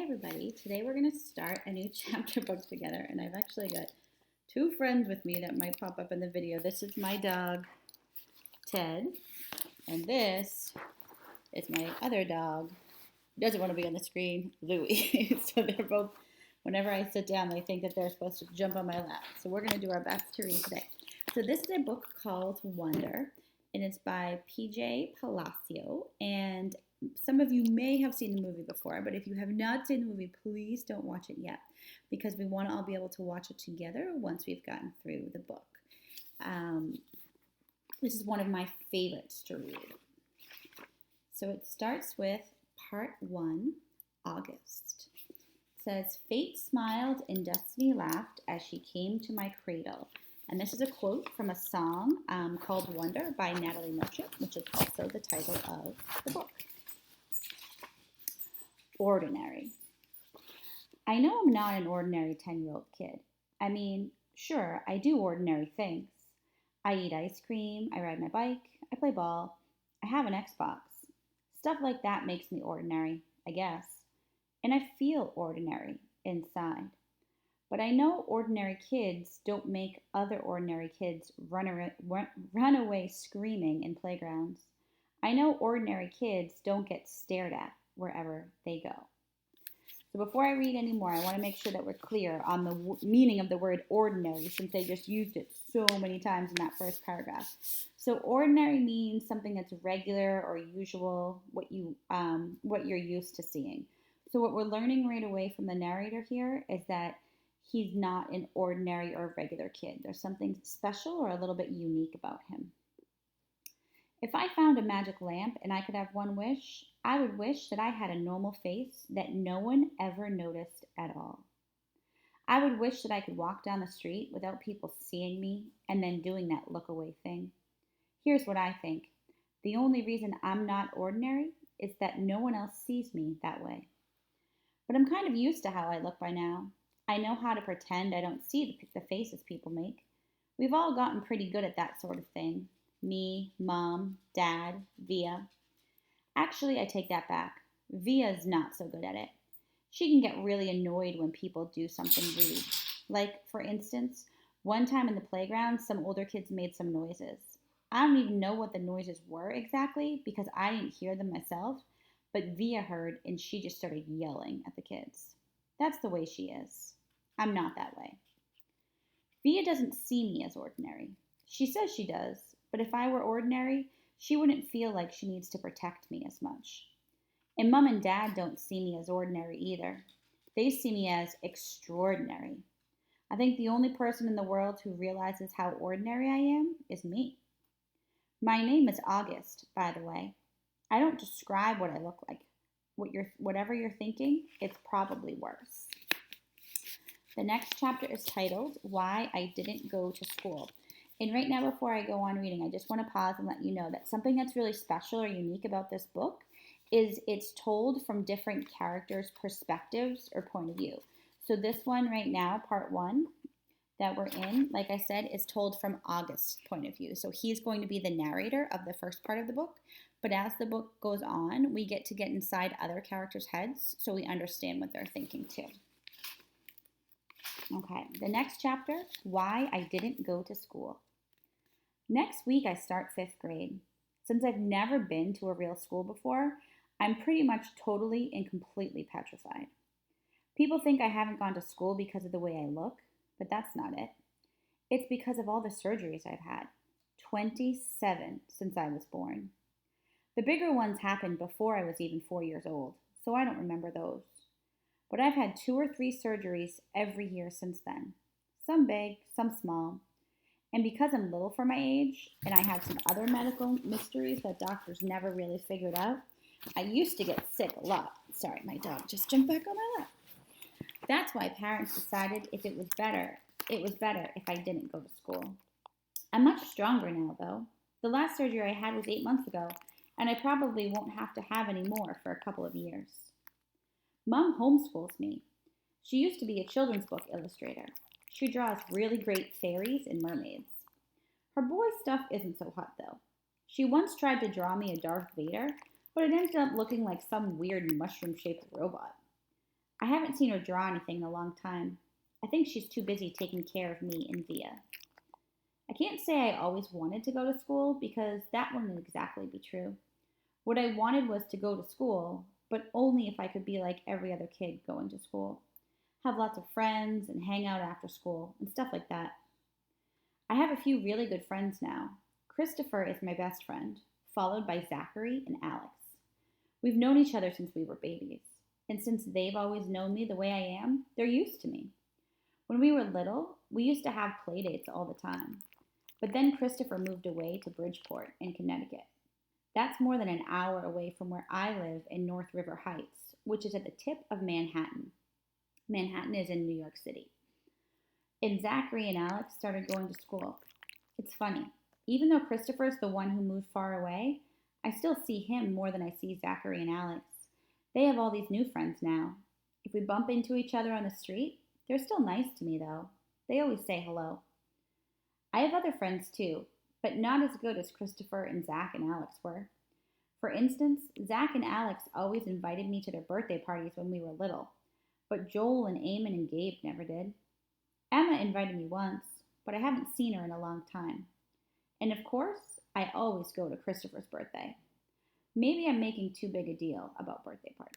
Hi everybody. Today we're going to start a new chapter book together, and I've actually got two friends with me that might pop up in the video. This is my dog, Ted, and this is my other dog, who doesn't want to be on the screen, Louie. So they're both, whenever I sit down, they think that they're supposed to jump on my lap. So we're going to do our best to read today. So this is a book called Wonder, and it's by PJ Palacio, and some of you may have seen the movie before, but if you have not seen the movie, please don't watch it yet because we want to all be able to watch it together once we've gotten through the book. This is one of my favorites to read. So it starts with part 1, August. It says, "Fate smiled and destiny laughed as she came to my cradle." And this is a quote from a song called Wonder by Natalie Merchant, which is also the title of the book. Ordinary. I know I'm not an ordinary 10-year-old kid. I mean, sure, I do ordinary things. I eat ice cream, I ride my bike, I play ball, I have an Xbox. Stuff like that makes me ordinary, I guess. And I feel ordinary inside. But I know ordinary kids don't make other ordinary kids run away screaming in playgrounds. I know ordinary kids don't get stared at wherever they go. So before I read any more, I want to make sure that we're clear on the meaning of the word ordinary, since they just used it so many times in that first paragraph. So ordinary means something that's regular or usual, what you're used to seeing. So what we're learning right away from the narrator here is that he's not an ordinary or regular kid. There's something special or a little bit unique about him. If I found a magic lamp and I could have one wish, I would wish that I had a normal face that no one ever noticed at all. I would wish that I could walk down the street without people seeing me and then doing that look away thing. Here's what I think. The only reason I'm not ordinary is that no one else sees me that way. But I'm kind of used to how I look by now. I know how to pretend I don't see the faces people make. We've all gotten pretty good at that sort of thing. Me, Mom, Dad, Via. Actually, I take that back. Via's not so good at it. She can get really annoyed when people do something rude. Like, for instance, one time in the playground, some older kids made some noises. I don't even know what the noises were exactly because I didn't hear them myself, but Via heard and she just started yelling at the kids. That's the way she is. I'm not that way. Via doesn't see me as ordinary. She says she does, but if I were ordinary, she wouldn't feel like she needs to protect me as much. And Mom and Dad don't see me as ordinary either. They see me as extraordinary. I think the only person in the world who realizes how ordinary I am is me. My name is August, by the way. I don't describe what I look like. Whatever you're thinking, it's probably worse. The next chapter is titled, Why I Didn't Go to School. And right now, before I go on reading, I just want to pause and let you know that something that's really special or unique about this book is it's told from different characters' perspectives or point of view. So this one right now, part 1 that we're in, like I said, is told from August's point of view. So he's going to be the narrator of the first part of the book. But as the book goes on, we get to get inside other characters' heads so we understand what they're thinking too. Okay, the next chapter, Why I Didn't Go to School. Next week, I start 5th grade. Since I've never been to a real school before, I'm pretty much totally and completely petrified. People think I haven't gone to school because of the way I look, but that's not it. It's because of all the surgeries I've had. 27 since I was born. The bigger ones happened before I was even 4 years old, so I don't remember those. But I've had 2 or 3 surgeries every year since then. Some big, some small. And because I'm little for my age, and I have some other medical mysteries that doctors never really figured out, I used to get sick a lot. Sorry, my dog just jumped back on my lap. That's why parents decided it was better if I didn't go to school. I'm much stronger now, though. The last surgery I had was 8 months ago, and I probably won't have to have any more for a couple of years. Mom homeschools me. She used to be a children's book illustrator. She draws really great fairies and mermaids. Her boy stuff isn't so hot, though. She once tried to draw me a Darth Vader, but it ended up looking like some weird mushroom-shaped robot. I haven't seen her draw anything in a long time. I think she's too busy taking care of me and Via. I can't say I always wanted to go to school because that wouldn't exactly be true. What I wanted was to go to school, but only if I could be like every other kid going to school. Have lots of friends and hang out after school and stuff like that. I have a few really good friends now. Christopher is my best friend, followed by Zachary and Alex. We've known each other since we were babies, and since they've always known me the way I am, they're used to me. When we were little, we used to have play dates all the time. But then Christopher moved away to Bridgeport in Connecticut. That's more than an hour away from where I live in North River Heights, which is at the tip of Manhattan. Manhattan is in New York City. And Zachary and Alex started going to school. It's funny. Even though Christopher's the one who moved far away, I still see him more than I see Zachary and Alex. They have all these new friends now. If we bump into each other on the street, they're still nice to me though. They always say hello. I have other friends too, but not as good as Christopher and Zach and Alex were. For instance, Zach and Alex always invited me to their birthday parties when we were little, but Joel and Eamon and Gabe never did. Emma invited me once, but I haven't seen her in a long time. And of course, I always go to Christopher's birthday. Maybe I'm making too big a deal about birthday parties.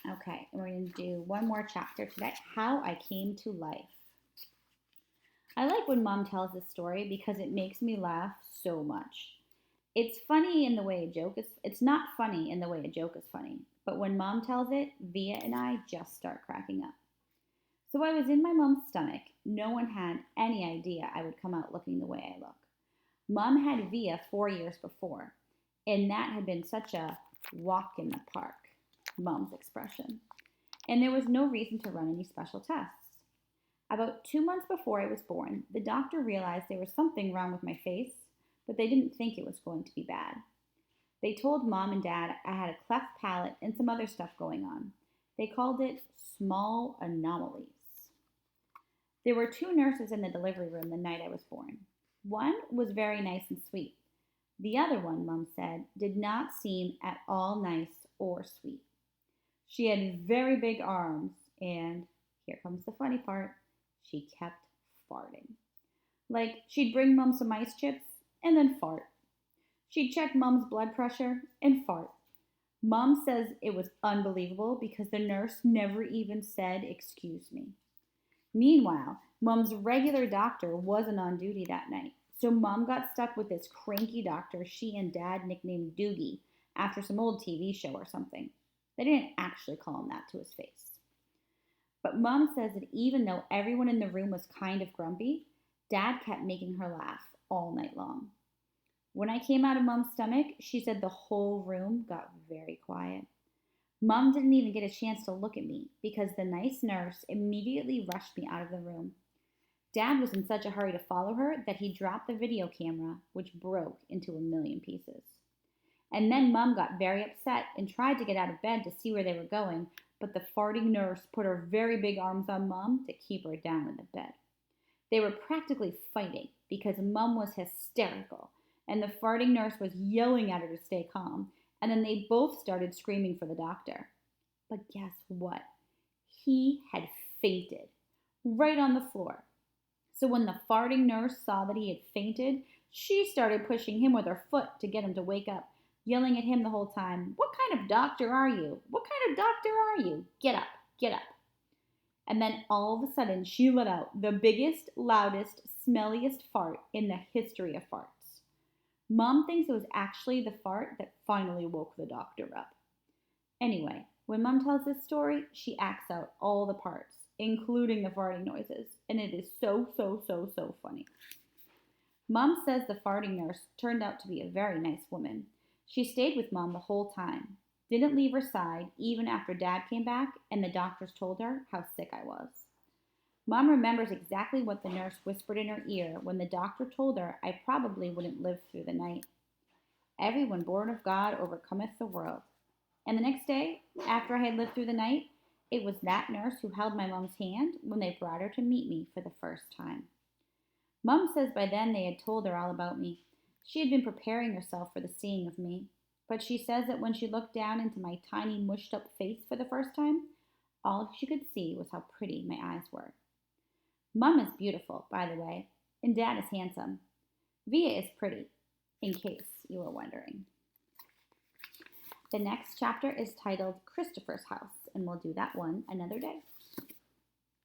Okay, and we're going to do one more chapter today, How I Came to Life. I like when Mom tells this story because it makes me laugh so much. It's funny in the way a joke is, it's not funny in the way a joke is funny, but when Mom tells it, Via and I just start cracking up. So I was in my mom's stomach. No one had any idea I would come out looking the way I look. Mom had Via 4 years before, and that had been such a walk in the park, Mom's expression. And there was no reason to run any special tests. About 2 months before I was born, the doctor realized there was something wrong with my face, but they didn't think it was going to be bad. They told Mom and Dad I had a cleft palate and some other stuff going on. They called it small anomalies. There were 2 nurses in the delivery room the night I was born. One was very nice and sweet. The other one, Mom said, did not seem at all nice or sweet. She had very big arms, and here comes the funny part, she kept farting. Like, she'd bring Mom some ice chips and then fart. She'd check Mom's blood pressure and fart. Mom says it was unbelievable because the nurse never even said, "Excuse me." Meanwhile, Mom's regular doctor wasn't on duty that night, so Mom got stuck with this cranky doctor she and Dad nicknamed Doogie after some old TV show or something. They didn't actually call him that to his face. But Mom says that even though everyone in the room was kind of grumpy, Dad kept making her laugh all night long. When I came out of Mom's stomach, she said the whole room got very quiet. Mom didn't even get a chance to look at me because the nice nurse immediately rushed me out of the room. Dad was in such a hurry to follow her that he dropped the video camera, which broke into a million pieces. And then Mom got very upset and tried to get out of bed to see where they were going, but the farting nurse put her very big arms on Mom to keep her down in the bed. They were practically fighting because Mom was hysterical and the farting nurse was yelling at her to stay calm, and then they both started screaming for the doctor. But guess what? He had fainted right on the floor. So when the farting nurse saw that he had fainted, she started pushing him with her foot to get him to wake up, yelling at him the whole time, "What kind of doctor are you? What kind of doctor are you? Get up, get up." And then all of a sudden she let out the biggest, loudest, smelliest fart in the history of farts. Mom thinks it was actually the fart that finally woke the doctor up. Anyway, when Mom tells this story, she acts out all the parts, including the farting noises, and it is so funny. Mom says the farting nurse turned out to be a very nice woman. She stayed with Mom the whole time, didn't leave her side even after Dad came back and the doctors told her how sick I was. Mom remembers exactly what the nurse whispered in her ear when the doctor told her I probably wouldn't live through the night. Everyone born of God overcometh the world. And the next day, after I had lived through the night, it was that nurse who held my mom's hand when they brought her to meet me for the first time. Mom says by then they had told her all about me. She had been preparing herself for the seeing of me. But she says that when she looked down into my tiny, mushed up face for the first time, all she could see was how pretty my eyes were. Mum is beautiful, by the way, and Dad is handsome. Via is pretty, in case you were wondering. The next chapter is titled Christopher's House, and we'll do that one another day.